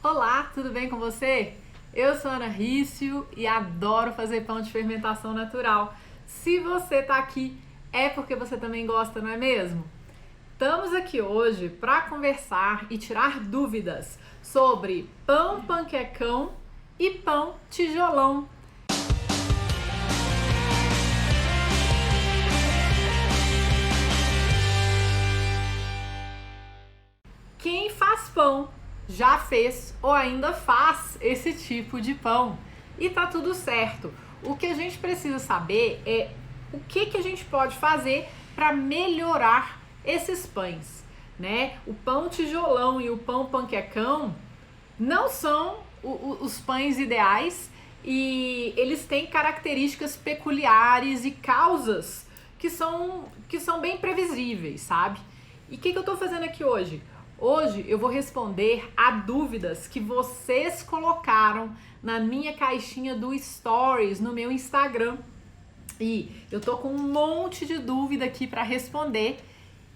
Olá, tudo bem com você? Eu sou Ana Rício e adoro fazer pão de fermentação natural. Se você tá aqui, é porque você também gosta, não é mesmo? Estamos aqui hoje para conversar e tirar dúvidas sobre pão panquecão e pão tijolão. Quem faz pão já fez ou ainda faz esse tipo de pão e tá tudo certo. O que a gente precisa saber é o que a gente pode fazer para melhorar esses pães, né? O pão tijolão e o pão panquecão não são os pães ideais e eles têm características peculiares e causas que são bem previsíveis, sabe? E o que eu tô fazendo aqui hoje? Hoje eu vou responder a dúvidas que vocês colocaram na minha caixinha do Stories no meu Instagram. E eu tô com um monte de dúvida aqui para responder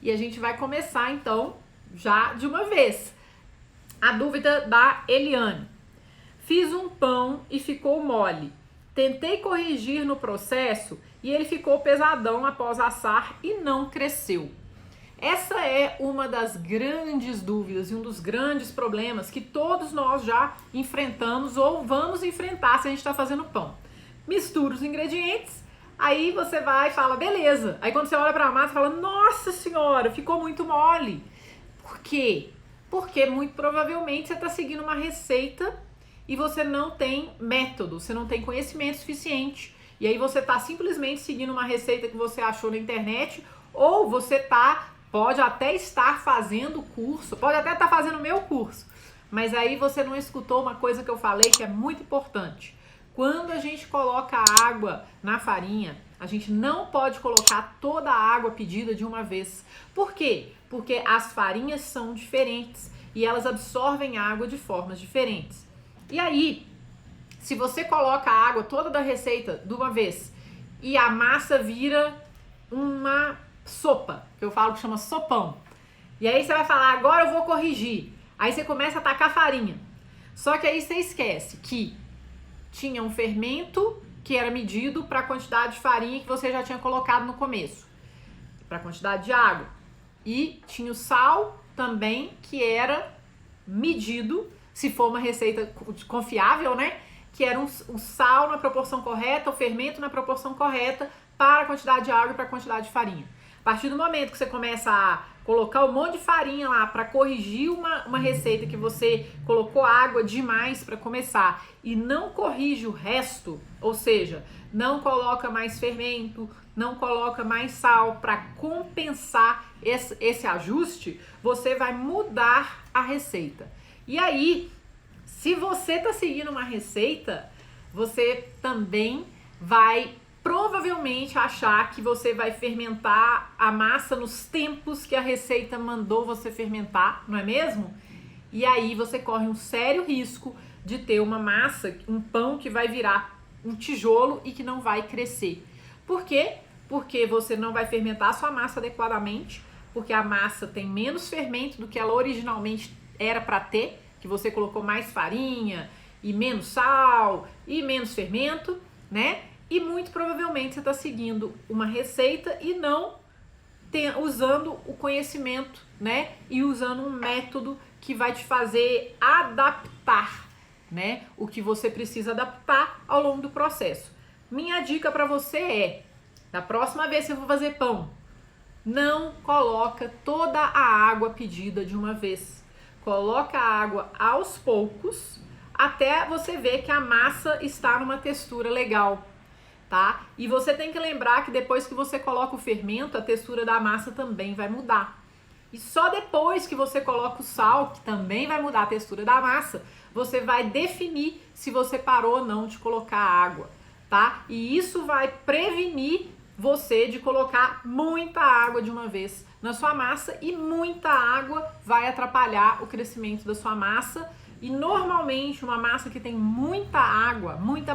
e a gente vai começar então já de uma vez. A dúvida da Eliane. Fiz um pão e ficou mole. Tentei corrigir no processo e ele ficou pesadão após assar e não cresceu. Essa é uma das grandes dúvidas e um dos grandes problemas que todos nós já enfrentamos ou vamos enfrentar se a gente está fazendo pão. Mistura os ingredientes, aí você vai e fala, beleza. Aí quando você olha para a massa, fala, nossa senhora, ficou muito mole. Por quê? Porque muito provavelmente você está seguindo uma receita e você não tem método, você não tem conhecimento suficiente. E aí você está simplesmente seguindo uma receita que você achou na internet ou você pode até estar fazendo curso, pode até estar fazendo o meu curso, mas aí você não escutou uma coisa que eu falei que é muito importante. Quando a gente coloca água na farinha, a gente não pode colocar toda a água pedida de uma vez. Por quê? Porque as farinhas são diferentes e elas absorvem água de formas diferentes. E aí, se você coloca a água toda da receita de uma vez e a massa vira uma sopa, que eu falo que chama sopão. E aí você vai falar, agora eu vou corrigir. Aí você começa a tacar farinha. Só que aí você esquece que tinha um fermento que era medido para a quantidade de farinha que você já tinha colocado no começo, para a quantidade de água. E tinha o sal também que era medido, se for uma receita confiável, né? Que era o sal na proporção correta, o fermento na proporção correta para a quantidade de água e para a quantidade de farinha. A partir do momento que você começa a colocar um monte de farinha lá para corrigir uma receita que você colocou água demais para começar e não corrige o resto, ou seja, não coloca mais fermento, não coloca mais sal para compensar esse ajuste, você vai mudar a receita. E aí, se você está seguindo uma receita, você também vai provavelmente achar que você vai fermentar a massa nos tempos que a receita mandou você fermentar, não é mesmo? E aí você corre um sério risco de ter uma massa, um pão que vai virar um tijolo e que não vai crescer. Por quê? Porque você não vai fermentar a sua massa adequadamente, porque a massa tem menos fermento do que ela originalmente era para ter, que você colocou mais farinha e menos sal e menos fermento, né? E muito provavelmente você está seguindo uma receita e não usando o conhecimento, né? E usando um método que vai te fazer adaptar, né? O que você precisa adaptar ao longo do processo. Minha dica para você é, da próxima vez que você for fazer pão, não coloca toda a água pedida de uma vez. Coloca a água aos poucos até você ver que a massa está numa textura legal. Tá? E você tem que lembrar que depois que você coloca o fermento, a textura da massa também vai mudar. E só depois que você coloca o sal, que também vai mudar a textura da massa, você vai definir se você parou ou não de colocar água, tá? E isso vai prevenir você de colocar muita água de uma vez na sua massa e muita água vai atrapalhar o crescimento da sua massa. E normalmente uma massa que tem muita água, muita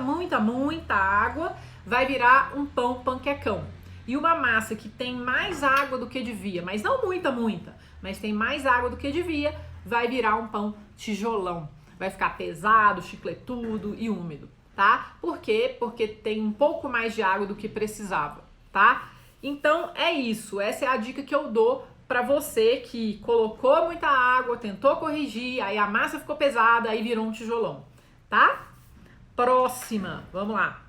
água, vai virar um pão panquecão. E uma massa que tem mais água do que devia, mas não muita, mas tem mais água do que devia, vai virar um pão tijolão. vai ficar pesado, chicletudo e úmido, tá? Por quê? Porque tem um pouco mais de água do que precisava, tá? Então é isso, essa é a dica que eu dou para você que colocou muita água, tentou corrigir, aí a massa ficou pesada, aí virou um tijolão, tá? Próxima, vamos lá.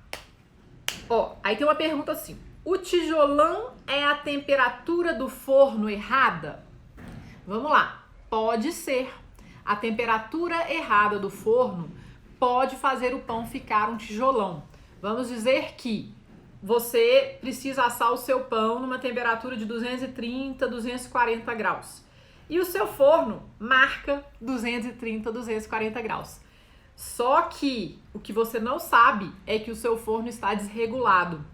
Ó, aí tem uma pergunta assim: o tijolão é a temperatura do forno errada? Vamos lá, pode ser. A temperatura errada do forno pode fazer o pão ficar um tijolão. Vamos dizer que você precisa assar o seu pão numa temperatura de 230, 240 graus. E o seu forno marca 230, 240 graus. Só que o que você não sabe é que o seu forno está desregulado.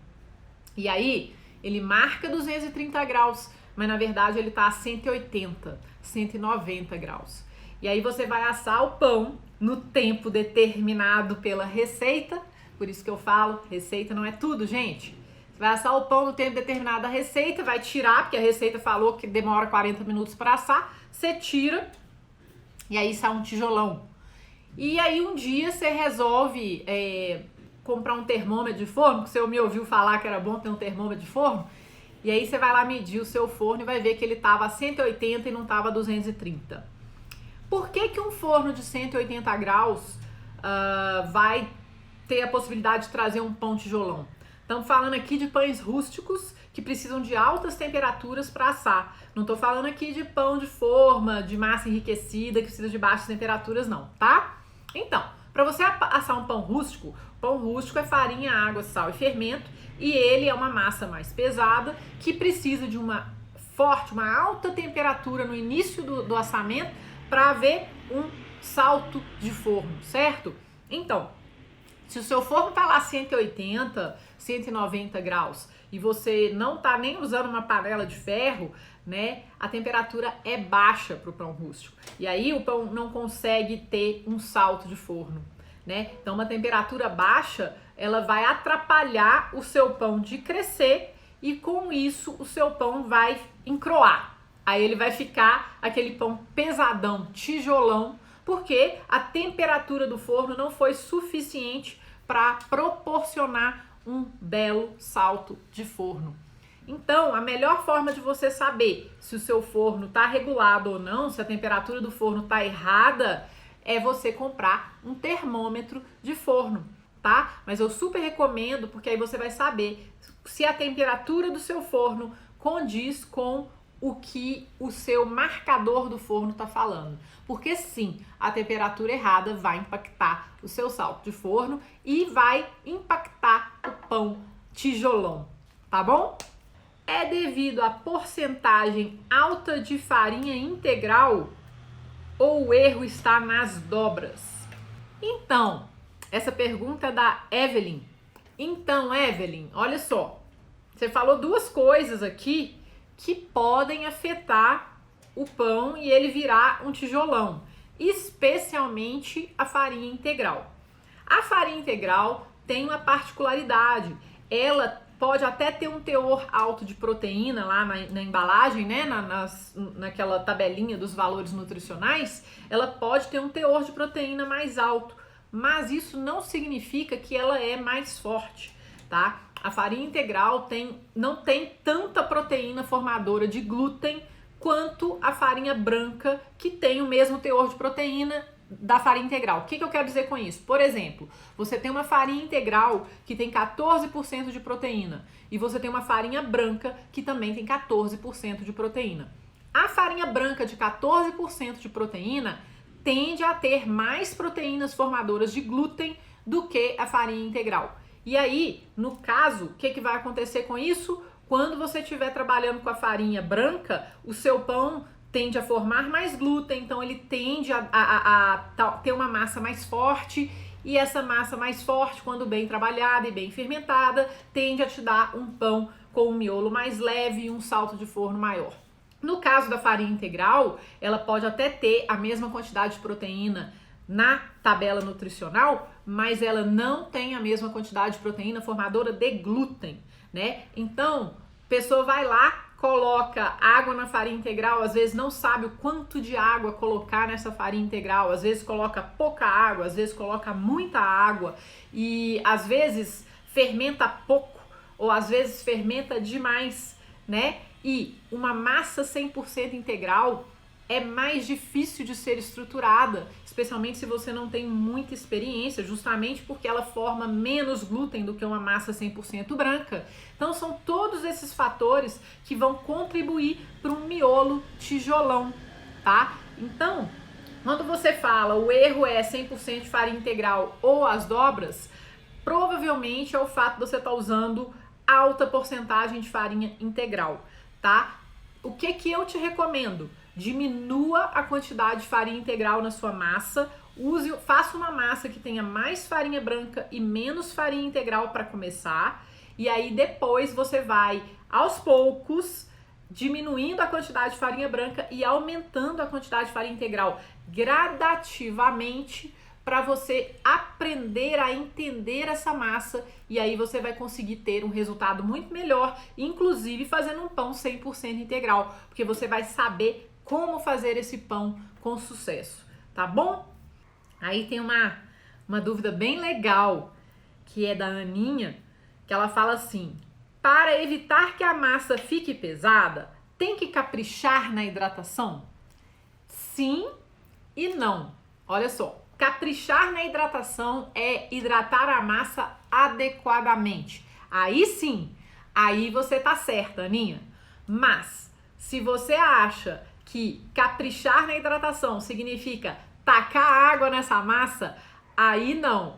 E aí, ele marca 230 graus, mas na verdade ele está a 180, 190 graus. E aí você vai assar o pão no tempo determinado pela receita. Por isso que eu falo, receita não é tudo, gente. Você vai assar o pão no tempo determinado da receita, vai tirar, porque a receita falou que demora 40 minutos para assar. Você tira e aí sai um tijolão. E aí um dia você resolve comprar um termômetro de forno, que você me ouviu falar que era bom ter um termômetro de forno, e aí você vai lá medir o seu forno e vai ver que ele estava a 180 e não estava a 230. Por que que um forno de 180 graus vai ter a possibilidade de trazer um pão tijolão? Estamos falando aqui de pães rústicos que precisam de altas temperaturas para assar. Não estou falando aqui de pão de forma, de massa enriquecida que precisa de baixas temperaturas não, tá? Então, para você assar um pão rústico é farinha, água, sal e fermento, e ele é uma massa mais pesada que precisa de uma alta temperatura no início do assamento para haver um salto de forno, certo? Então, se o seu forno tá lá 180, 190 graus e você não tá nem usando uma panela de ferro, né? A temperatura é baixa para o pão rústico. E aí o pão não consegue ter um salto de forno, né? Então uma temperatura baixa, ela vai atrapalhar o seu pão de crescer e com isso o seu pão vai encroar. Aí ele vai ficar aquele pão pesadão, tijolão, porque a temperatura do forno não foi suficiente para proporcionar um belo salto de forno. Então, a melhor forma de você saber se o seu forno está regulado ou não, se a temperatura do forno está errada, é você comprar um termômetro de forno, tá? Mas eu super recomendo, porque aí você vai saber se a temperatura do seu forno condiz com o que o seu marcador do forno está falando. Porque sim, a temperatura errada vai impactar o seu salto de forno e vai impactar o pão tijolão, tá bom? É devido à porcentagem alta de farinha integral ou o erro está nas dobras? Então, essa pergunta é da Evelyn. Então, Evelyn, olha só, você falou duas coisas aqui que podem afetar o pão e ele virar um tijolão, especialmente a farinha integral. A farinha integral tem uma particularidade, ela pode até ter um teor alto de proteína lá na embalagem, né, naquela tabelinha dos valores nutricionais, ela pode ter um teor de proteína mais alto, mas isso não significa que ela é mais forte, tá? A farinha integral não tem tanta proteína formadora de glúten quanto a farinha branca, que tem o mesmo teor de proteína da farinha integral. O que eu quero dizer com isso? Por exemplo, você tem uma farinha integral que tem 14% de proteína e você tem uma farinha branca que também tem 14% de proteína. A farinha branca de 14% de proteína tende a ter mais proteínas formadoras de glúten do que a farinha integral. E aí, no caso, o que vai acontecer com isso? Quando você estiver trabalhando com a farinha branca, o seu pão tende a formar mais glúten, então ele tende a ter uma massa mais forte, e essa massa mais forte, quando bem trabalhada e bem fermentada, tende a te dar um pão com um miolo mais leve e um salto de forno maior. No caso da farinha integral, ela pode até ter a mesma quantidade de proteína na tabela nutricional, mas ela não tem a mesma quantidade de proteína formadora de glúten, né? Então, a pessoa vai lá, coloca água na farinha integral, às vezes não sabe o quanto de água colocar nessa farinha integral, às vezes coloca pouca água, às vezes coloca muita água e às vezes fermenta pouco ou às vezes fermenta demais, né? E uma massa 100% integral é mais difícil de ser estruturada, especialmente se você não tem muita experiência, justamente porque ela forma menos glúten do que uma massa 100% branca. Então são todos esses fatores que vão contribuir para um miolo tijolão, tá? Então, quando você fala o erro é 100% farinha integral ou as dobras, provavelmente é o fato de você estar usando alta porcentagem de farinha integral, tá? O que eu te recomendo? Diminua a quantidade de farinha integral na sua massa, faça uma massa que tenha mais farinha branca e menos farinha integral para começar, e aí depois você vai aos poucos diminuindo a quantidade de farinha branca e aumentando a quantidade de farinha integral gradativamente para você aprender a entender essa massa e aí você vai conseguir ter um resultado muito melhor, inclusive fazendo um pão 100% integral, porque você vai saber como fazer esse pão com sucesso, tá bom? Aí tem uma dúvida bem legal, que é da Aninha, que ela fala assim: para evitar que a massa fique pesada, tem que caprichar na hidratação? Sim e não. Olha só, caprichar na hidratação é hidratar a massa adequadamente. Aí sim, aí você tá certa, Aninha. Mas, se você acha que caprichar na hidratação significa tacar água nessa massa, aí não,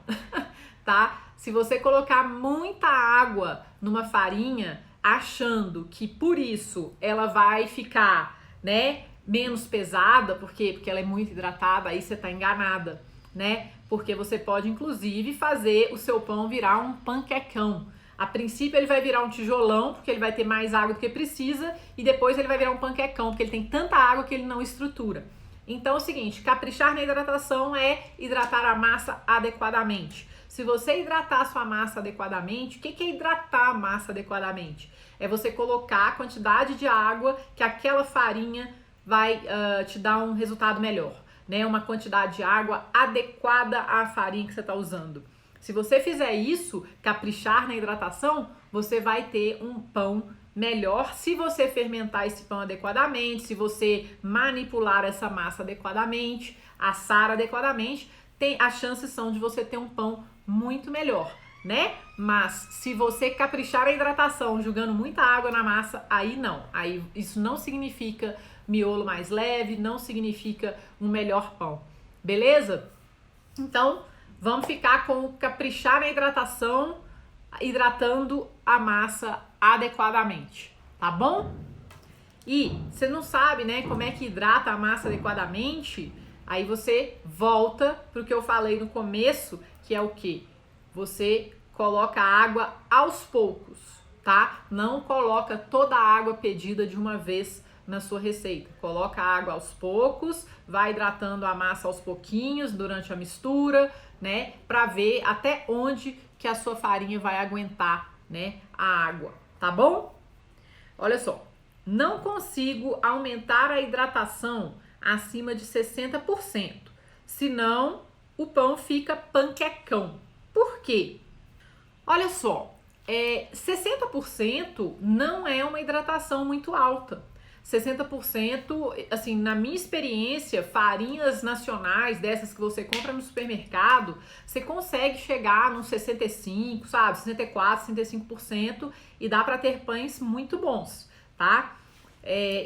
tá? Se você colocar muita água numa farinha, achando que por isso ela vai ficar, né, menos pesada, porque ela é muito hidratada, aí você tá enganada, né? Porque você pode, inclusive, fazer o seu pão virar um panquecão. A princípio ele vai virar um tijolão, porque ele vai ter mais água do que precisa, e depois ele vai virar um panquecão, porque ele tem tanta água que ele não estrutura. Então é o seguinte, caprichar na hidratação é hidratar a massa adequadamente. Se você hidratar a sua massa adequadamente, o que é hidratar a massa adequadamente? É você colocar a quantidade de água que aquela farinha vai te dar um resultado melhor, né? Uma quantidade de água adequada à farinha que você está usando. Se você fizer isso, caprichar na hidratação, você vai ter um pão melhor se você fermentar esse pão adequadamente, se você manipular essa massa adequadamente, assar adequadamente, as chances são de você ter um pão muito melhor, né? Mas se você caprichar a hidratação jogando muita água na massa, aí não. Aí isso não significa miolo mais leve, não significa um melhor pão. Beleza? Então, vamos ficar com caprichar na hidratação, hidratando a massa adequadamente, tá bom? E você não sabe, né, como é que hidrata a massa adequadamente? Aí você volta pro que eu falei no começo, que é o quê? Você coloca a água aos poucos, tá? Não coloca toda a água pedida de uma vez na sua receita. Coloca a água aos poucos, vai hidratando a massa aos pouquinhos durante a mistura, né? Pra ver até onde que a sua farinha vai aguentar, né? A água, tá bom? Olha só, não consigo aumentar a hidratação acima de 60%, senão o pão fica panquecão. Por quê? Olha só, 60% não é uma hidratação muito alta. 60%, assim, na minha experiência, farinhas nacionais, dessas que você compra no supermercado, você consegue chegar nos 65%, sabe? 64%, 65% e dá para ter pães muito bons, tá?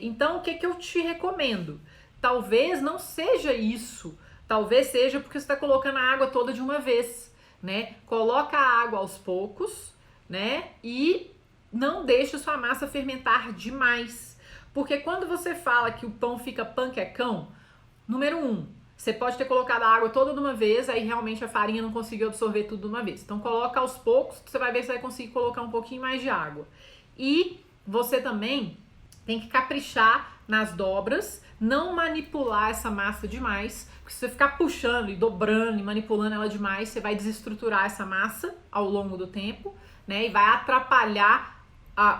Então, o que eu te recomendo? Talvez não seja isso, talvez seja porque você está colocando a água toda de uma vez, né? Coloca a água aos poucos, né? E não deixe sua massa fermentar demais. Porque quando você fala que o pão fica panquecão, número 1, você pode ter colocado a água toda de uma vez, aí realmente a farinha não conseguiu absorver tudo de uma vez. Então coloca aos poucos, você vai ver se vai conseguir colocar um pouquinho mais de água. E você também tem que caprichar nas dobras, não manipular essa massa demais, porque se você ficar puxando e dobrando e manipulando ela demais, você vai desestruturar essa massa ao longo do tempo, né? E vai atrapalhar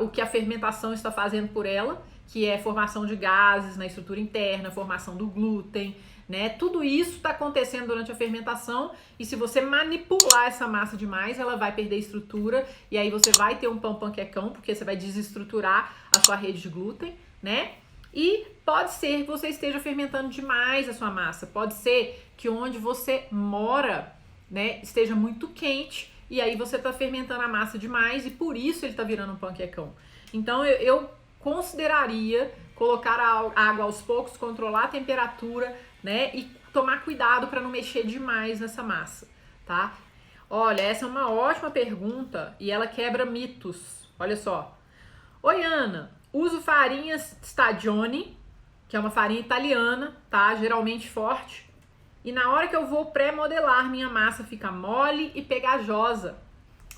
o que a fermentação está fazendo por ela, que é formação de gases na estrutura interna, formação do glúten, né? Tudo isso está acontecendo durante a fermentação e se você manipular essa massa demais, ela vai perder estrutura e aí você vai ter um pão panquecão, porque você vai desestruturar a sua rede de glúten, né? E pode ser que você esteja fermentando demais a sua massa, pode ser que onde você mora, né, esteja muito quente e aí você está fermentando a massa demais e por isso ele está virando um panquecão. Então eu consideraria colocar a água aos poucos, controlar a temperatura, né? E tomar cuidado para não mexer demais nessa massa, tá? Olha, essa é uma ótima pergunta e ela quebra mitos. Olha só. Oi, Ana, uso farinhas Stagione, que é uma farinha italiana, tá? Geralmente forte. E na hora que eu vou pré-modelar, minha massa fica mole e pegajosa.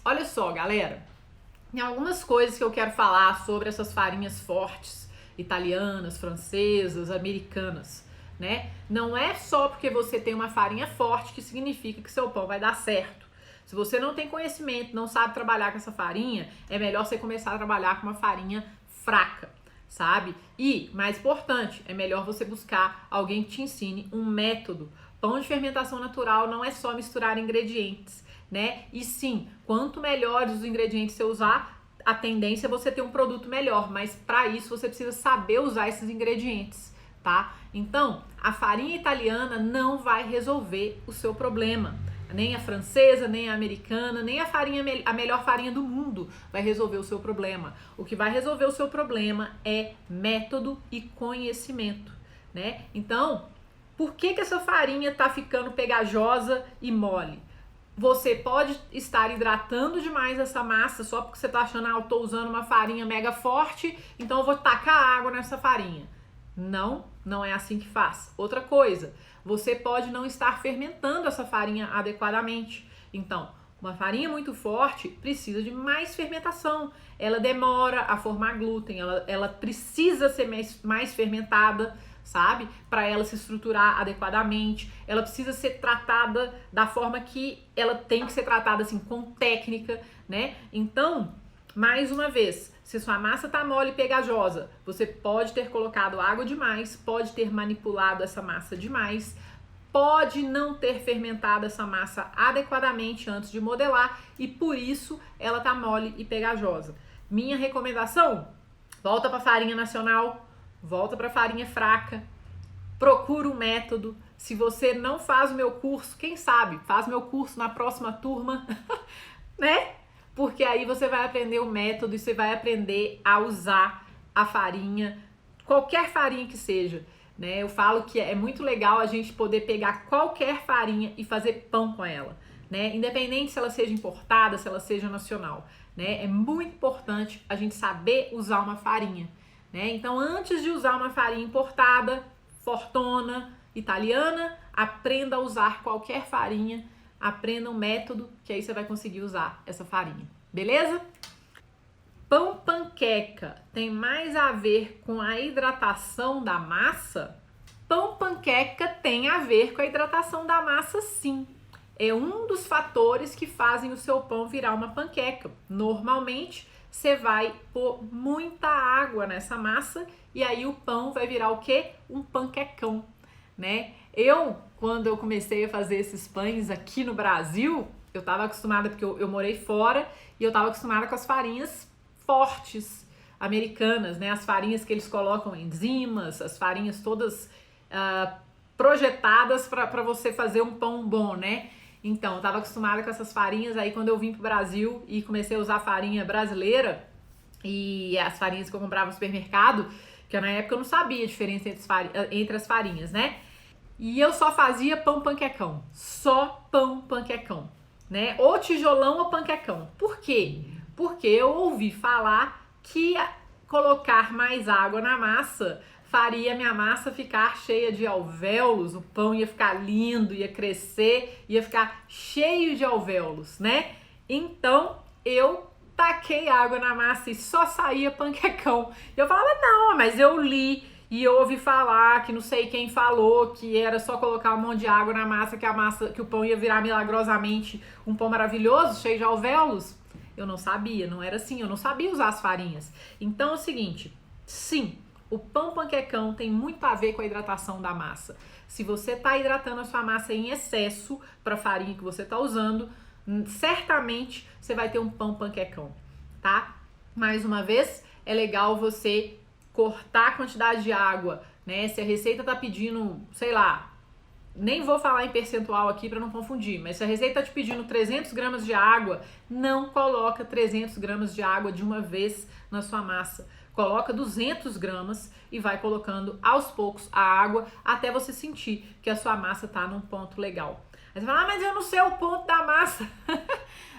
Olha só, galera. Tem algumas coisas que eu quero falar sobre essas farinhas fortes, italianas, francesas, americanas, né? Não é só porque você tem uma farinha forte que significa que seu pão vai dar certo. Se você não tem conhecimento, não sabe trabalhar com essa farinha, é melhor você começar a trabalhar com uma farinha fraca, sabe? E, mais importante, é melhor você buscar alguém que te ensine um método. Pão de fermentação natural não é só misturar ingredientes, né? E sim, quanto melhores os ingredientes você usar, a tendência é você ter um produto melhor, mas para isso você precisa saber usar esses ingredientes, tá? Então, a farinha italiana não vai resolver o seu problema. Nem a francesa, nem a americana, nem a melhor farinha do mundo vai resolver o seu problema. O que vai resolver o seu problema é método e conhecimento, né? Então, por que essa farinha tá ficando pegajosa e mole? Você pode estar hidratando demais essa massa só porque você tá achando, eu tô usando uma farinha mega forte, então eu vou tacar água nessa farinha. Não é assim que faz. Outra coisa, você pode não estar fermentando essa farinha adequadamente. Então, uma farinha muito forte precisa de mais fermentação. Ela demora a formar glúten, ela precisa ser mais fermentada, sabe? Para ela se estruturar adequadamente. Ela precisa ser tratada da forma que ela tem que ser tratada, assim, com técnica, né? Então, mais uma vez, se sua massa tá mole e pegajosa, você pode ter colocado água demais, pode ter manipulado essa massa demais, pode não ter fermentado essa massa adequadamente antes de modelar e por isso ela tá mole e pegajosa. Minha recomendação? Volta para farinha nacional, volta para farinha fraca, procura um método. Se você não faz o meu curso, quem sabe, faz meu curso na próxima turma, né? Porque aí você vai aprender o método e você vai aprender a usar a farinha, qualquer farinha que seja, né? Eu falo que é muito legal a gente poder pegar qualquer farinha e fazer pão com ela, né? Independente se ela seja importada, se ela seja nacional, né? É muito importante a gente saber usar uma farinha, né? Então, antes de usar uma farinha importada, fortona, italiana, aprenda a usar qualquer farinha. Aprenda um método que aí você vai conseguir usar essa farinha, beleza? Pão panqueca tem mais a ver com a hidratação da massa? Pão panqueca tem a ver com a hidratação da massa, sim. É um dos fatores que fazem o seu pão virar uma panqueca. Normalmente, você vai pôr muita água nessa massa e aí o pão vai virar o quê? Um panquecão, né? Quando eu comecei a fazer esses pães aqui no Brasil, eu estava acostumada, porque eu morei fora, e eu estava acostumada com as farinhas fortes americanas, né? As farinhas que eles colocam enzimas, as farinhas todas projetadas para você fazer um pão bom, né? Então, eu estava acostumada com essas farinhas, aí quando eu vim pro Brasil e comecei a usar farinha brasileira, e as farinhas que eu comprava no supermercado, que na época eu não sabia a diferença entre as farinhas, né? E eu só fazia pão panquecão, só pão panquecão, né? Ou tijolão ou panquecão. Por quê? Porque eu ouvi falar que colocar mais água na massa faria minha massa ficar cheia de alvéolos, o pão ia ficar lindo, ia crescer, ia ficar cheio de alvéolos, né? Então eu taquei água na massa e só saía panquecão. Eu falava, não, mas eu li e eu ouvi falar que não sei quem falou que era só colocar um monte de água na massa, que o pão ia virar milagrosamente um pão maravilhoso, cheio de alvéolos. Eu não sabia, não era assim, eu não sabia usar as farinhas. Então é o seguinte, sim, o pão panquecão tem muito a ver com a hidratação da massa. Se você está hidratando a sua massa em excesso para a farinha que você está usando, certamente você vai ter um pão panquecão, tá? Mais uma vez, é legal você cortar a quantidade de água, né? Se a receita tá pedindo, sei lá, nem vou falar em percentual aqui para não confundir, mas se a receita tá te pedindo 300 gramas de água, não coloca 300 gramas de água de uma vez na sua massa. Coloca 200 gramas e vai colocando aos poucos a água até você sentir que a sua massa tá num ponto legal. Aí você fala, mas eu não sei o ponto da massa,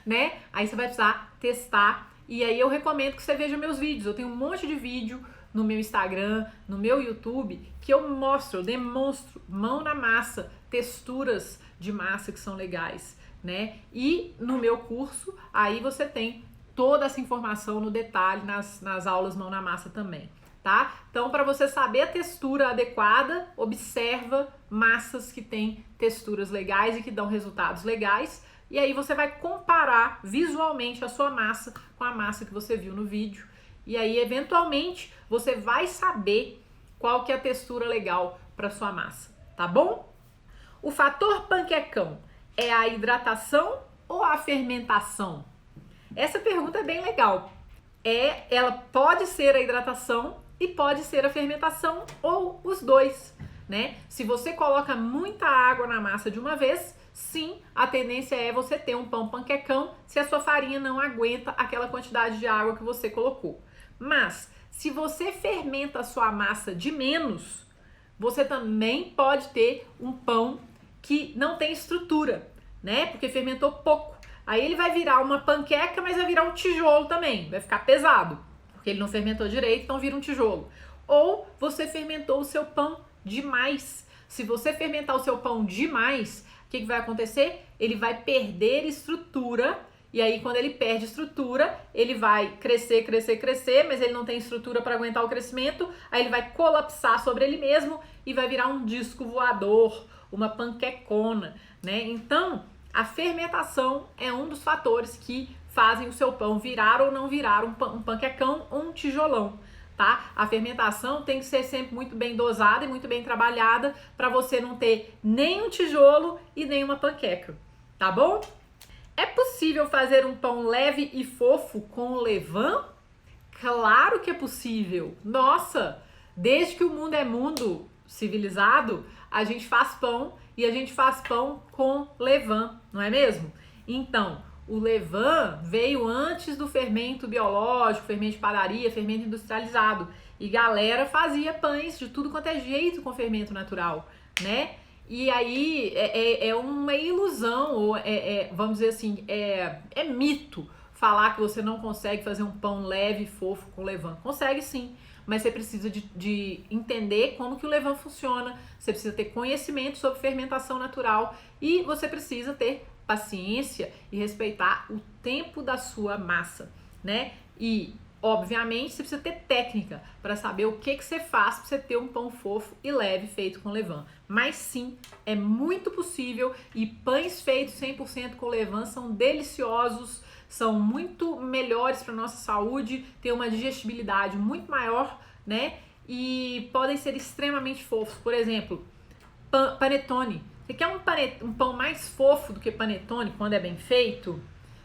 né? Aí você vai precisar testar. E aí eu recomendo que você veja meus vídeos. Eu tenho um monte de vídeo no meu Instagram, no meu YouTube, que eu mostro, eu demonstro mão na massa, texturas de massa que são legais, né? E no meu curso, aí você tem toda essa informação no detalhe nas aulas mão na massa também, tá? Então, para você saber a textura adequada, observa massas que têm texturas legais e que dão resultados legais. E aí você vai comparar visualmente a sua massa com a massa que você viu no vídeo. E aí, eventualmente, você vai saber qual que é a textura legal para sua massa, tá bom? O fator panquecão é a hidratação ou a fermentação? Essa pergunta é bem legal. Ela pode ser a hidratação e pode ser a fermentação ou os dois, né? Se você coloca muita água na massa de uma vez, sim, a tendência é você ter um pão panquecão se a sua farinha não aguenta aquela quantidade de água que você colocou. Mas, se você fermenta a sua massa de menos, você também pode ter um pão que não tem estrutura, né? Porque fermentou pouco. Aí ele vai virar uma panqueca, mas vai virar um tijolo também, vai ficar pesado, porque ele não fermentou direito, então vira um tijolo. Ou você fermentou o seu pão demais. Se você fermentar o seu pão demais, o que vai acontecer? Ele vai perder estrutura, e aí quando ele perde estrutura, ele vai crescer, crescer, crescer, mas ele não tem estrutura para aguentar o crescimento, aí ele vai colapsar sobre ele mesmo e vai virar um disco voador, uma panquecona, né? Então, a fermentação é um dos fatores que fazem o seu pão virar ou não virar um panquecão ou um tijolão, tá? A fermentação tem que ser sempre muito bem dosada e muito bem trabalhada para você não ter nem um tijolo e nem uma panqueca, tá bom? É possível fazer um pão leve e fofo com levain? Claro que é possível. Nossa, desde que o mundo é mundo civilizado, a gente faz pão e a gente faz pão com levain, não é mesmo? Então, o levain veio antes do fermento biológico, fermento de padaria, fermento industrializado. E galera fazia pães de tudo quanto é jeito com fermento natural, né? E aí é uma ilusão, ou vamos dizer assim, é mito falar que você não consegue fazer um pão leve e fofo com levain. Consegue sim, mas você precisa de entender como que o levain funciona, você precisa ter conhecimento sobre fermentação natural e você precisa ter paciência e respeitar o tempo da sua massa, né? E, obviamente, você precisa ter técnica para saber o que você faz para você ter um pão fofo e leve feito com levain. Mas sim, é muito possível e pães feitos 100% com levain são deliciosos, são muito melhores para nossa saúde, têm uma digestibilidade muito maior, né? E podem ser extremamente fofos. Por exemplo, panetone. Você quer um pão mais fofo do que panetone quando é bem feito?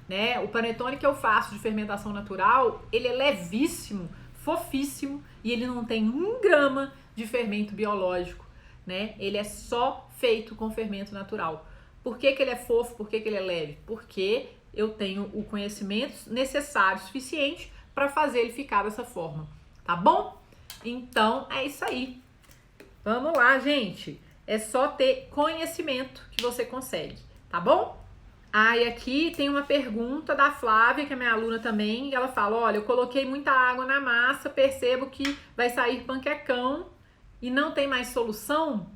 Né? O panetone que eu faço de fermentação natural, ele é levíssimo, fofíssimo e ele não tem 1 grama de fermento biológico, né? Ele é só feito com fermento natural. Por que ele é fofo? Por que ele é leve? Porque eu tenho o conhecimento necessário, suficiente para fazer ele ficar dessa forma, tá bom? Então é isso aí. Vamos lá, gente. É só ter conhecimento que você consegue, tá bom? Ah, e aqui tem uma pergunta da Flávia, que é minha aluna também, e ela fala, olha, eu coloquei muita água na massa, percebo que vai sair panquecão e não tem mais solução?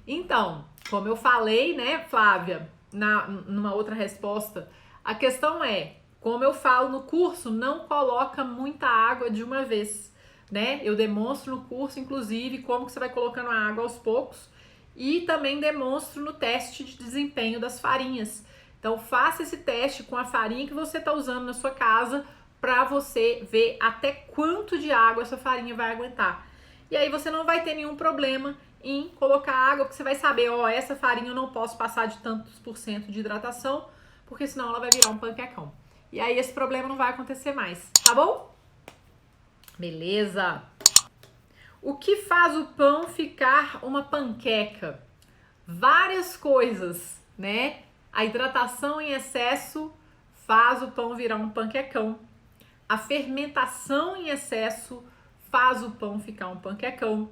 Então, como eu falei, né, Flávia, numa outra resposta, a questão é, como eu falo no curso, não coloca muita água de uma vez, né? Eu demonstro no curso, inclusive, como que você vai colocando a água aos poucos e também demonstro no teste de desempenho das farinhas, Então faça esse teste com a farinha que você está usando na sua casa para você ver até quanto de água essa farinha vai aguentar. E aí você não vai ter nenhum problema em colocar água, porque você vai saber, ó, essa farinha eu não posso passar de tantos por cento de hidratação, porque senão ela vai virar um panquecão. E aí esse problema não vai acontecer mais, tá bom? Beleza. O que faz o pão ficar uma panqueca? Várias coisas, né? A hidratação em excesso faz o pão virar um panquecão. A fermentação em excesso faz o pão ficar um panquecão.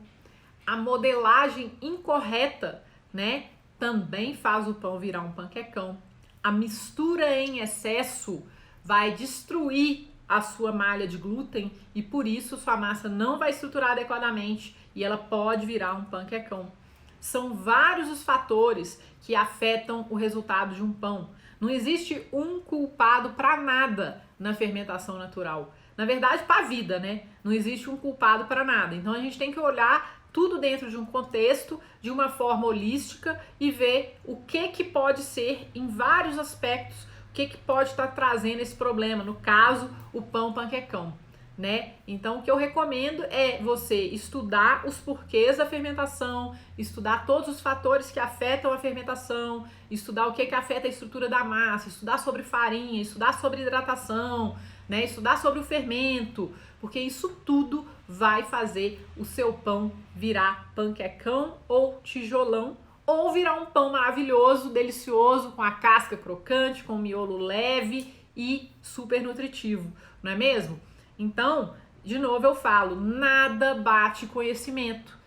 A modelagem incorreta, né, também faz o pão virar um panquecão. A mistura em excesso vai destruir a sua malha de glúten e por isso sua massa não vai estruturar adequadamente e ela pode virar um panquecão. São vários os fatores que afetam o resultado de um pão. Não existe um culpado para nada na fermentação natural. Na verdade, para a vida, né? Não existe um culpado para nada. Então a gente tem que olhar tudo dentro de um contexto, de uma forma holística e ver o que pode ser em vários aspectos, o que pode estar trazendo esse problema, no caso, o pão panquecão, né? Então o que eu recomendo é você estudar os porquês da fermentação, estudar todos os fatores que afetam a fermentação, estudar o que afeta a estrutura da massa, estudar sobre farinha, estudar sobre hidratação, né? Estudar sobre o fermento, porque isso tudo vai fazer o seu pão virar panquecão ou tijolão, ou virar um pão maravilhoso, delicioso, com a casca crocante, com o miolo leve e super nutritivo, não é mesmo? Então, de novo eu falo, nada bate conhecimento.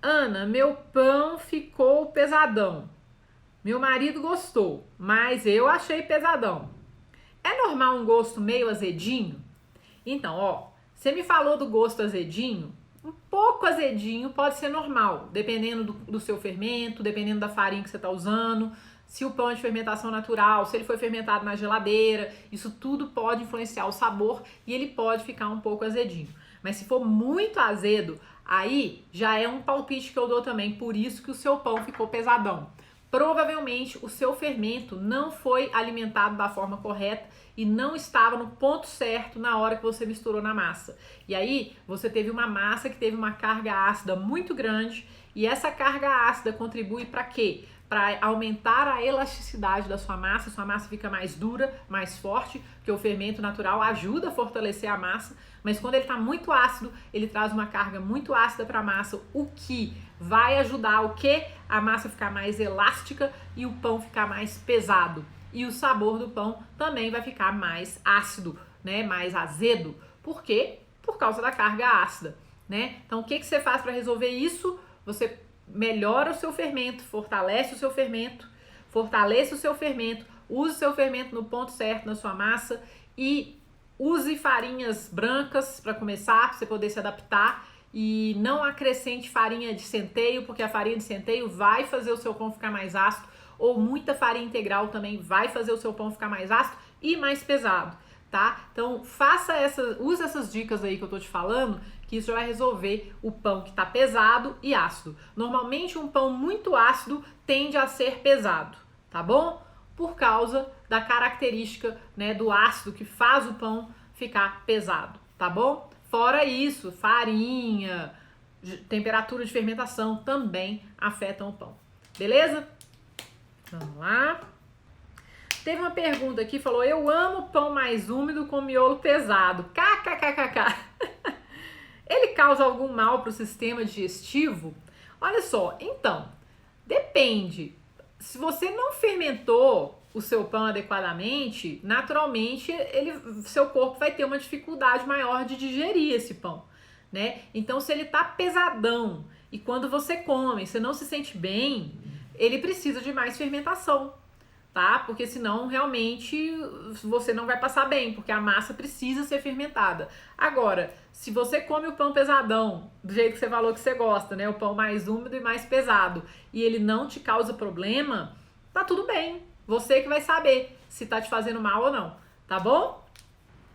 Ana, meu pão ficou pesadão. Meu marido gostou, mas eu achei pesadão. É normal um gosto meio azedinho? Então, ó, você me falou do gosto azedinho, um pouco azedinho pode ser normal, dependendo do seu fermento, dependendo da farinha que você está usando, se o pão é de fermentação natural, se ele foi fermentado na geladeira, isso tudo pode influenciar o sabor e ele pode ficar um pouco azedinho. Mas se for muito azedo, aí já é um palpite que eu dou também, por isso que o seu pão ficou pesadão. Provavelmente o seu fermento não foi alimentado da forma correta e não estava no ponto certo na hora que você misturou na massa. E aí você teve uma massa que teve uma carga ácida muito grande e essa carga ácida contribui para quê? Para aumentar a elasticidade da sua massa fica mais dura, mais forte, porque o fermento natural ajuda a fortalecer a massa, mas quando ele está muito ácido, ele traz uma carga muito ácida para a massa, o que vai ajudar o quê? A massa ficar mais elástica e o pão ficar mais pesado. E o sabor do pão também vai ficar mais ácido, né? Mais azedo. Por quê? Por causa da carga ácida, né? Então, o que você faz para resolver isso? Você melhora o seu fermento, fortalece o seu fermento, use o seu fermento no ponto certo na sua massa e use farinhas brancas para começar, para você poder se adaptar e não acrescente farinha de centeio, porque a farinha de centeio vai fazer o seu pão ficar mais ácido, ou muita farinha integral também vai fazer o seu pão ficar mais ácido e mais pesado, tá? Então use essas dicas aí que eu tô te falando, que isso vai resolver o pão que tá pesado e ácido. Normalmente um pão muito ácido tende a ser pesado, tá bom? Por causa da característica, né, do ácido que faz o pão ficar pesado, tá bom? Fora isso, farinha, temperatura de fermentação também afetam o pão, beleza? Vamos lá. Teve uma pergunta aqui, falou, eu amo pão mais úmido com miolo pesado. KKKKK. Ele causa algum mal para o sistema digestivo? Olha só, então, depende. Se você não fermentou o seu pão adequadamente, naturalmente seu corpo vai ter uma dificuldade maior de digerir esse pão, né? Então, se ele tá pesadão e quando você come, você não se sente bem, ele precisa de mais fermentação, tá? Porque senão realmente você não vai passar bem, porque a massa precisa ser fermentada. Agora, se você come o pão pesadão, do jeito que você falou que você gosta, né? O pão mais úmido e mais pesado, e ele não te causa problema, tá tudo bem. Você que vai saber se tá te fazendo mal ou não, tá bom?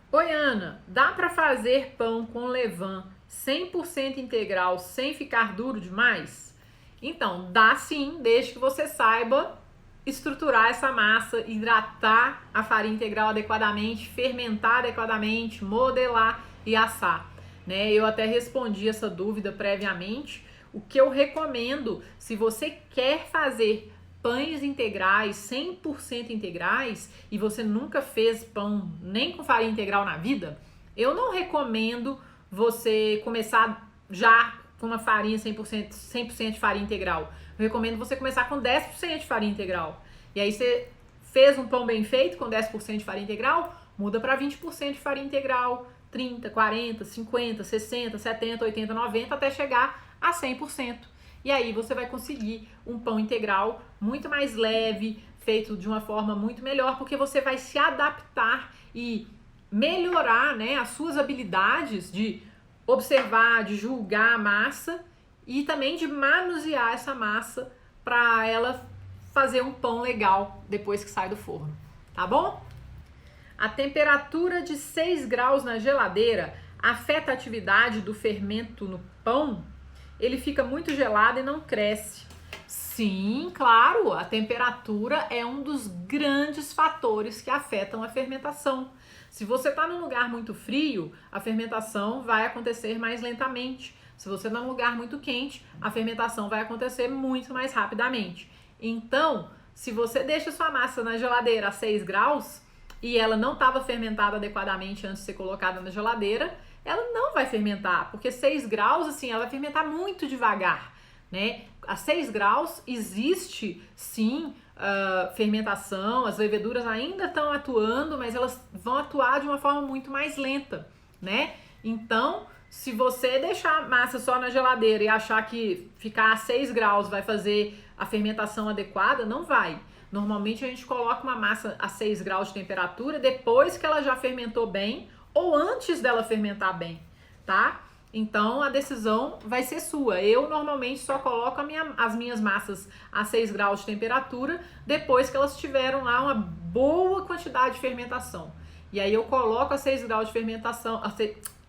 Oi, Ana, dá pra fazer pão com levain 100% integral sem ficar duro demais? Então, dá sim, desde que você saiba estruturar essa massa, hidratar a farinha integral adequadamente, fermentar adequadamente, modelar e assar, né? Eu até respondi essa dúvida previamente. O que eu recomendo, se você quer fazer pães integrais, 100% integrais, e você nunca fez pão nem com farinha integral na vida, eu não recomendo você começar já com uma farinha 100% de farinha integral. Eu recomendo você começar com 10% de farinha integral. E aí você fez um pão bem feito com 10% de farinha integral, muda para 20% de farinha integral, 30, 40, 50, 60, 70, 80, 90, até chegar a 100%. E aí você vai conseguir um pão integral muito mais leve, feito de uma forma muito melhor, porque você vai se adaptar e melhorar, né, as suas habilidades de observar, de julgar a massa e também de manusear essa massa para ela fazer um pão legal depois que sai do forno, tá bom? A temperatura de 6 graus na geladeira afeta a atividade do fermento no pão? Ele fica muito gelado e não cresce. Sim, claro, a temperatura é um dos grandes fatores que afetam a fermentação. Se você está num lugar muito frio, a fermentação vai acontecer mais lentamente. Se você está num lugar muito quente, a fermentação vai acontecer muito mais rapidamente. Então, se você deixa sua massa na geladeira a 6 graus e ela não estava fermentada adequadamente antes de ser colocada na geladeira, ela não vai fermentar, porque 6 graus, assim, ela vai fermentar muito devagar, né? A 6 graus existe, sim, fermentação, as leveduras ainda estão atuando, mas elas vão atuar de uma forma muito mais lenta, né? Então, se você deixar a massa só na geladeira e achar que ficar a 6 graus vai fazer a fermentação adequada, não vai. Normalmente a gente coloca uma massa a 6 graus de temperatura depois que ela já fermentou bem ou antes dela fermentar bem, tá? Então a decisão vai ser sua. Eu normalmente só coloco as minhas massas a 6 graus de temperatura depois que elas tiveram lá uma boa quantidade de fermentação. E aí eu coloco a 6 graus de fermentação,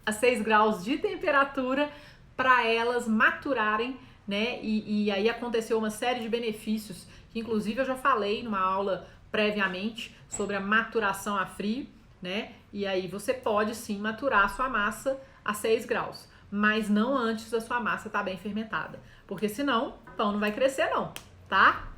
a 6 graus de temperatura para elas maturarem, né? E aí aconteceu uma série de benefícios que inclusive eu já falei numa aula previamente sobre a maturação a frio, né? E aí você pode sim maturar a sua massa a 6 graus, mas não antes da sua massa estar bem fermentada, porque senão o pão não vai crescer não, tá?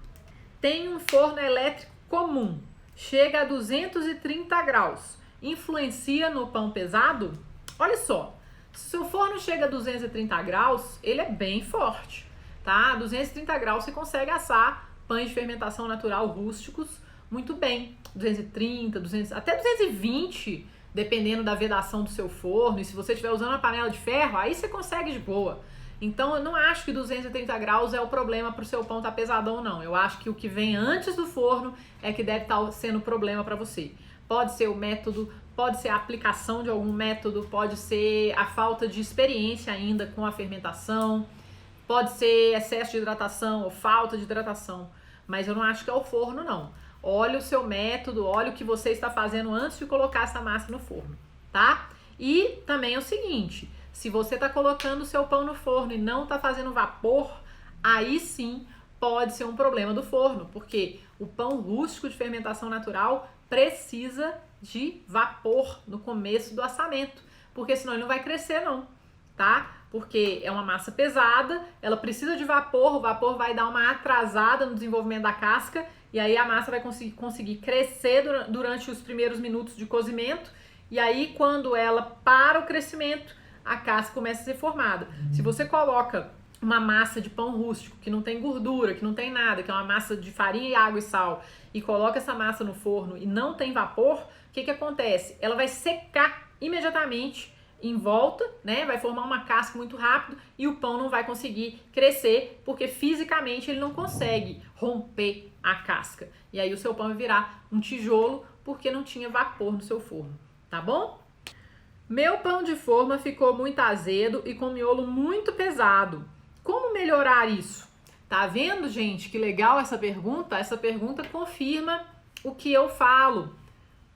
Tem um forno elétrico comum, chega a 230 graus, influencia no pão pesado? Olha só, se o forno chega a 230 graus, ele é bem forte, tá? A 230 graus você consegue assar pães de fermentação natural rústicos muito bem, 230, 200, até 220, dependendo da vedação do seu forno, e se você estiver usando uma panela de ferro, aí você consegue de boa. Então eu não acho que 230 graus é o problema para o seu pão estar pesadão, não. Eu acho que o que vem antes do forno é que deve estar sendo problema para você. Pode ser o método, pode ser a aplicação de algum método, pode ser a falta de experiência ainda com a fermentação, pode ser excesso de hidratação ou falta de hidratação, mas eu não acho que é o forno, não. Olha o seu método, olha o que você está fazendo antes de colocar essa massa no forno, tá? E também é o seguinte, se você está colocando o seu pão no forno e não está fazendo vapor, aí sim pode ser um problema do forno, porque o pão rústico de fermentação natural precisa de vapor no começo do assamento, porque senão ele não vai crescer não, tá? Porque é uma massa pesada, ela precisa de vapor, o vapor vai dar uma atrasada no desenvolvimento da casca, e aí a massa vai conseguir crescer durante os primeiros minutos de cozimento, e aí quando ela para o crescimento, a casca começa a ser formada. Se você coloca uma massa de pão rústico, que não tem gordura, que não tem nada, que é uma massa de farinha, água e sal, e coloca essa massa no forno e não tem vapor, o que que acontece? Ela vai secar imediatamente em volta, né? Vai formar uma casca muito rápido e o pão não vai conseguir crescer, porque fisicamente ele não consegue romper a casca. E aí o seu pão vai virar um tijolo porque não tinha vapor no seu forno, tá bom? Meu pão de forma ficou muito azedo e com miolo muito pesado. Como melhorar isso? Tá vendo, gente? Que legal essa pergunta? Essa pergunta confirma o que eu falo.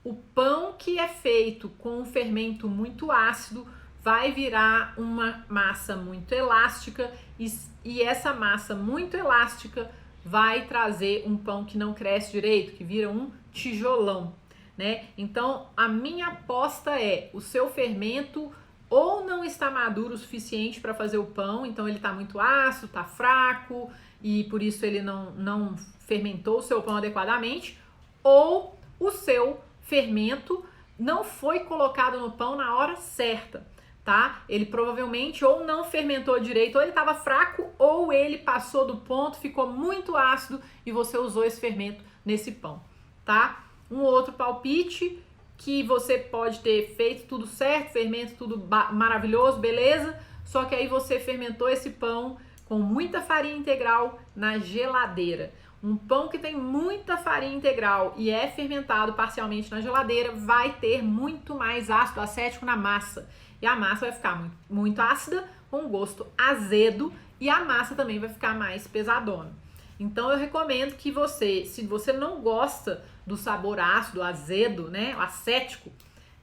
O pão que é feito com um fermento muito ácido vai virar uma massa muito elástica e essa massa muito elástica vai trazer um pão que não cresce direito, que vira um tijolão, né? Então, a minha aposta é o seu fermento ou não está maduro o suficiente para fazer o pão, então ele está muito ácido, está fraco e por isso ele não fermentou o seu pão adequadamente, ou o seu fermento não foi colocado no pão na hora certa, tá? Ele provavelmente ou não fermentou direito, ou ele estava fraco, ou ele passou do ponto, ficou muito ácido e você usou esse fermento nesse pão, tá? Um outro palpite, que você pode ter feito tudo certo, fermento tudo maravilhoso, beleza, só que aí você fermentou esse pão com muita farinha integral na geladeira. Um pão que tem muita farinha integral e é fermentado parcialmente na geladeira vai ter muito mais ácido acético na massa. E a massa vai ficar muito ácida, com gosto azedo, e a massa também vai ficar mais pesadona. Então eu recomendo que você, se você não gosta do sabor ácido, azedo, né, acético,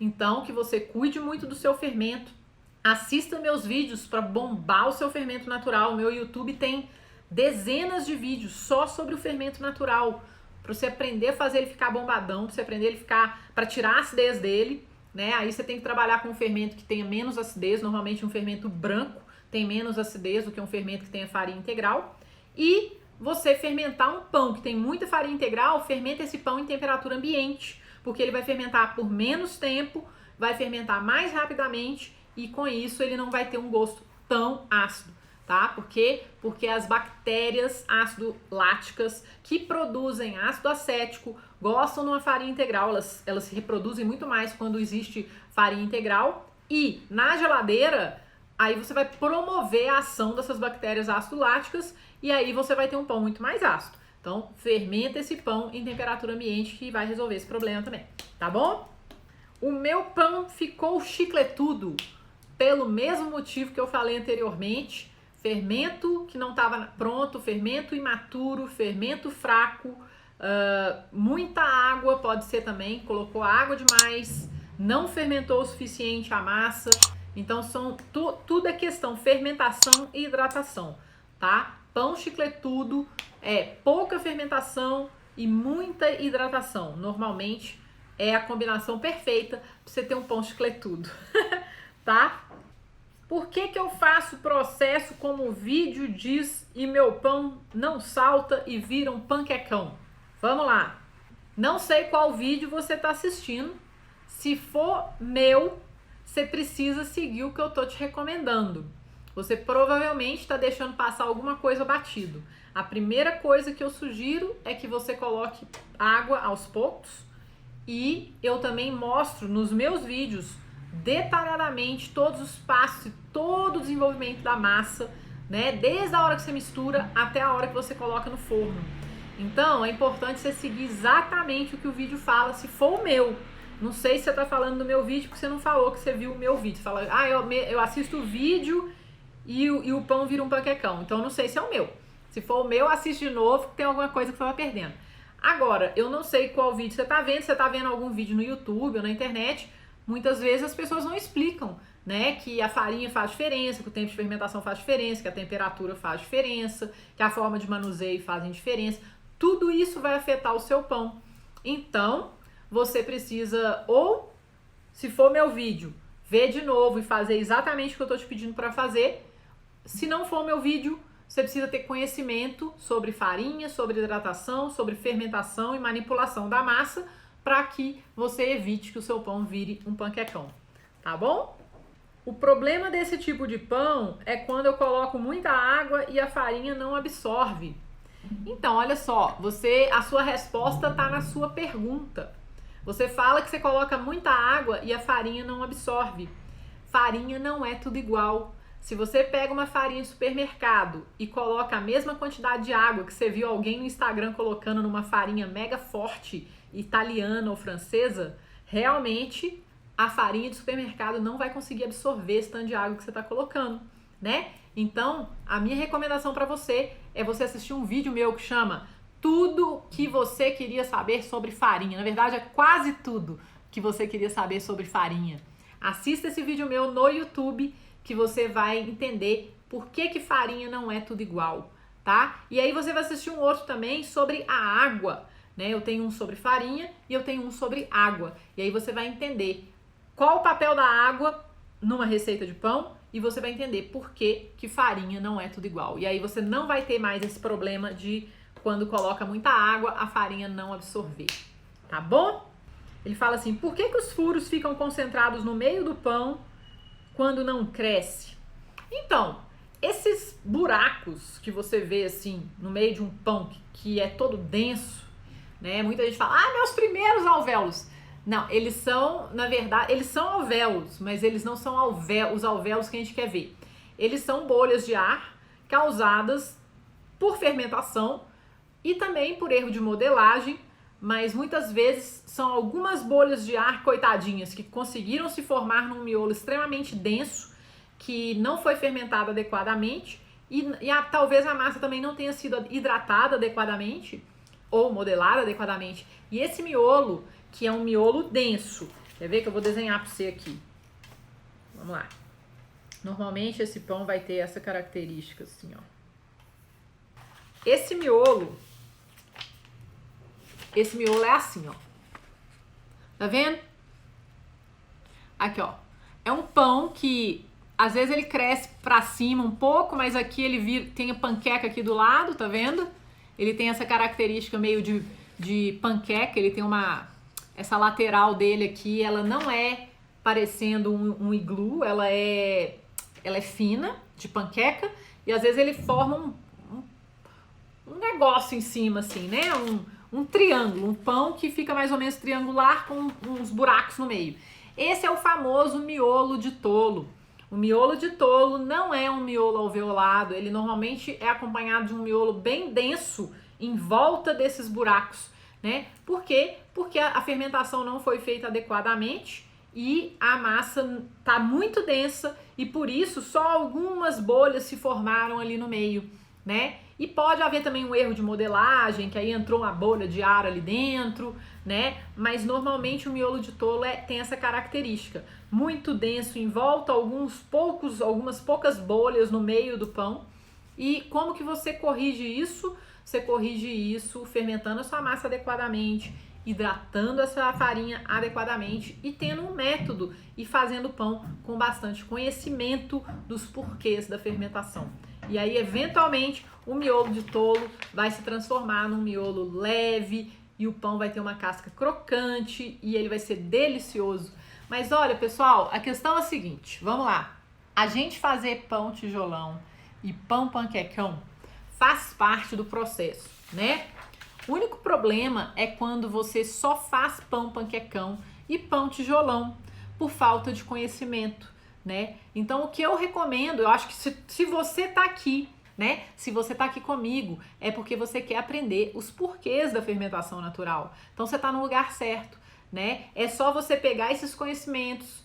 então que você cuide muito do seu fermento. Assista meus vídeos para bombar o seu fermento natural. O meu YouTube tem dezenas de vídeos só sobre o fermento natural, para você aprender a fazer ele ficar bombadão, para você aprender ele ficar, para tirar a acidez dele, né? Aí você tem que trabalhar com um fermento que tenha menos acidez, normalmente um fermento branco tem menos acidez do que um fermento que tenha farinha integral. E você fermentar um pão que tem muita farinha integral, fermenta esse pão em temperatura ambiente, porque ele vai fermentar por menos tempo, vai fermentar mais rapidamente e com isso ele não vai ter um gosto tão ácido, tá? Por quê? Porque as bactérias ácido-láticas que produzem ácido acético gostam de uma farinha integral, elas se reproduzem muito mais quando existe farinha integral e na geladeira aí você vai promover a ação dessas bactérias ácido-láticas e aí você vai ter um pão muito mais ácido. Então, fermenta esse pão em temperatura ambiente que vai resolver esse problema também, tá bom? O meu pão ficou chicletudo pelo mesmo motivo que eu falei anteriormente. Fermento que não estava pronto, fermento imaturo, fermento fraco, muita água pode ser também, colocou água demais, não fermentou o suficiente a massa. Então, tudo é questão fermentação e hidratação, tá? Pão chicletudo é pouca fermentação e muita hidratação. Normalmente é a combinação perfeita para você ter um pão chicletudo, tá? Por que eu faço o processo como o vídeo diz e meu pão não salta e vira um panquecão? Vamos lá. Não sei qual vídeo você está assistindo. Se for meu, você precisa seguir o que eu tô te recomendando. Você provavelmente está deixando passar alguma coisa batido. A primeira coisa que eu sugiro é que você coloque água aos poucos e eu também mostro nos meus vídeos detalhadamente todos os passos e todo o desenvolvimento da massa, né? Desde a hora que você mistura até a hora que você coloca no forno. Então, é importante você seguir exatamente o que o vídeo fala, se for o meu. Não sei se você tá falando do meu vídeo porque você não falou que você viu o meu vídeo. Você fala, eu assisto o vídeo e o pão vira um panquecão. Então, não sei se é o meu. Se for o meu, assiste de novo que tem alguma coisa que você tá perdendo. Agora, eu não sei qual vídeo você tá vendo. Se você tá vendo algum vídeo no YouTube ou na internet, muitas vezes as pessoas não explicam, né, que a farinha faz diferença, que o tempo de fermentação faz diferença, que a temperatura faz diferença, que a forma de manuseio faz diferença. Tudo isso vai afetar o seu pão. Então, você precisa, ou, se for meu vídeo, ver de novo e fazer exatamente o que eu estou te pedindo para fazer. Se não for meu vídeo, você precisa ter conhecimento sobre farinha, sobre hidratação, sobre fermentação e manipulação da massa, para que você evite que o seu pão vire um panquecão, tá bom? O problema desse tipo de pão é quando eu coloco muita água e a farinha não absorve. Então, olha só, a sua resposta está na sua pergunta. Você fala que você coloca muita água e a farinha não absorve. Farinha não é tudo igual. Se você pega uma farinha de supermercado e coloca a mesma quantidade de água que você viu alguém no Instagram colocando numa farinha mega forte, italiana ou francesa, realmente a farinha de supermercado não vai conseguir absorver esse tanto de água que você está colocando, né? Então, a minha recomendação para você é você assistir um vídeo meu que chama Tudo que você queria saber sobre farinha. Na verdade, é quase tudo que você queria saber sobre farinha. Assista esse vídeo meu no YouTube que você vai entender por que farinha não é tudo igual, tá? E aí você vai assistir um outro também sobre a água, né? Eu tenho um sobre farinha e eu tenho um sobre água. E aí você vai entender qual o papel da água numa receita de pão e você vai entender por que farinha não é tudo igual. E aí você não vai ter mais esse problema de quando coloca muita água, a farinha não absorver, tá bom? Ele fala assim, por que os furos ficam concentrados no meio do pão quando não cresce? Então, esses buracos que você vê assim no meio de um pão que é todo denso, né? Muita gente fala, meus primeiros alvéolos. Não, eles são, na verdade, eles são alvéolos, mas eles não são os alvéolos que a gente quer ver. Eles são bolhas de ar causadas por fermentação e também por erro de modelagem, mas muitas vezes são algumas bolhas de ar, coitadinhas, que conseguiram se formar num miolo extremamente denso, que não foi fermentado adequadamente talvez a massa também não tenha sido hidratada adequadamente ou modelada adequadamente. E esse miolo, que é um miolo denso, quer ver que eu vou desenhar para você aqui? Vamos lá. Normalmente esse pão vai ter essa característica assim, ó. Esse miolo é assim, ó. Tá vendo? Aqui, ó. É um pão que às vezes ele cresce pra cima um pouco, mas aqui ele tem a panqueca aqui do lado, tá vendo? Ele tem essa característica meio de panqueca, ele tem essa lateral dele aqui, ela não é parecendo um iglu, ela é fina, de panqueca, e às vezes ele forma um negócio em cima, assim, né? Um triângulo, um pão que fica mais ou menos triangular com uns buracos no meio. Esse é o famoso miolo de tolo. O miolo de tolo não é um miolo alveolado, ele normalmente é acompanhado de um miolo bem denso em volta desses buracos, né? Por quê? Porque a fermentação não foi feita adequadamente e a massa tá muito densa e por isso só algumas bolhas se formaram ali no meio, né? E pode haver também um erro de modelagem, que aí entrou uma bolha de ar ali dentro, né? Mas normalmente o miolo de tolo tem essa característica. Muito denso em volta, algumas poucas bolhas no meio do pão. E como que você corrige isso? Você corrige isso fermentando a sua massa adequadamente, hidratando essa farinha adequadamente e tendo um método e fazendo pão com bastante conhecimento dos porquês da fermentação. E aí, eventualmente, o miolo de tolo vai se transformar num miolo leve e o pão vai ter uma casca crocante e ele vai ser delicioso. Mas olha, pessoal, a questão é a seguinte, vamos lá. A gente fazer pão tijolão e pão panquecão faz parte do processo, né? O único problema é quando você só faz pão panquecão e pão tijolão por falta de conhecimento, né? Então, o que eu recomendo, eu acho que se você tá aqui, né? Se você tá aqui comigo, é porque você quer aprender os porquês da fermentação natural. Então, você tá no lugar certo, né? É só você pegar esses conhecimentos,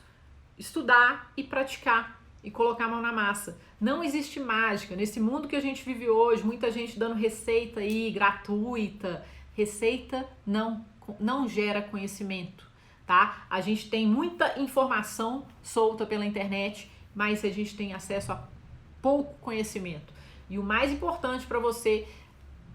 estudar e praticar e colocar a mão na massa. Não existe mágica. Nesse mundo que a gente vive hoje, muita gente dando receita aí, gratuita. Receita não gera conhecimento, tá? A gente tem muita informação solta pela internet, mas a gente tem acesso a pouco conhecimento. E o mais importante para você,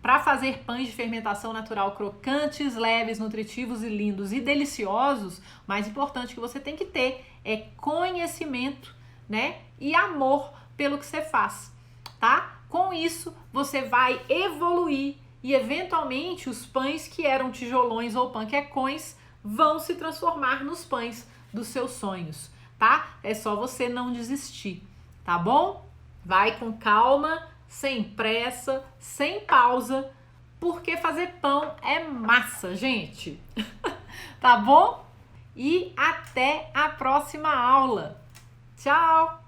para fazer pães de fermentação natural crocantes, leves, nutritivos e lindos e deliciosos, o mais importante que você tem que ter é conhecimento, né? E amor pelo que você faz, tá? Com isso, você vai evoluir e eventualmente os pães que eram tijolões ou panquecões vão se transformar nos pães dos seus sonhos, tá? É só você não desistir, tá bom? Vai com calma, sem pressa, sem pausa, porque fazer pão é massa, gente. Tá bom? E até a próxima aula. Tchau!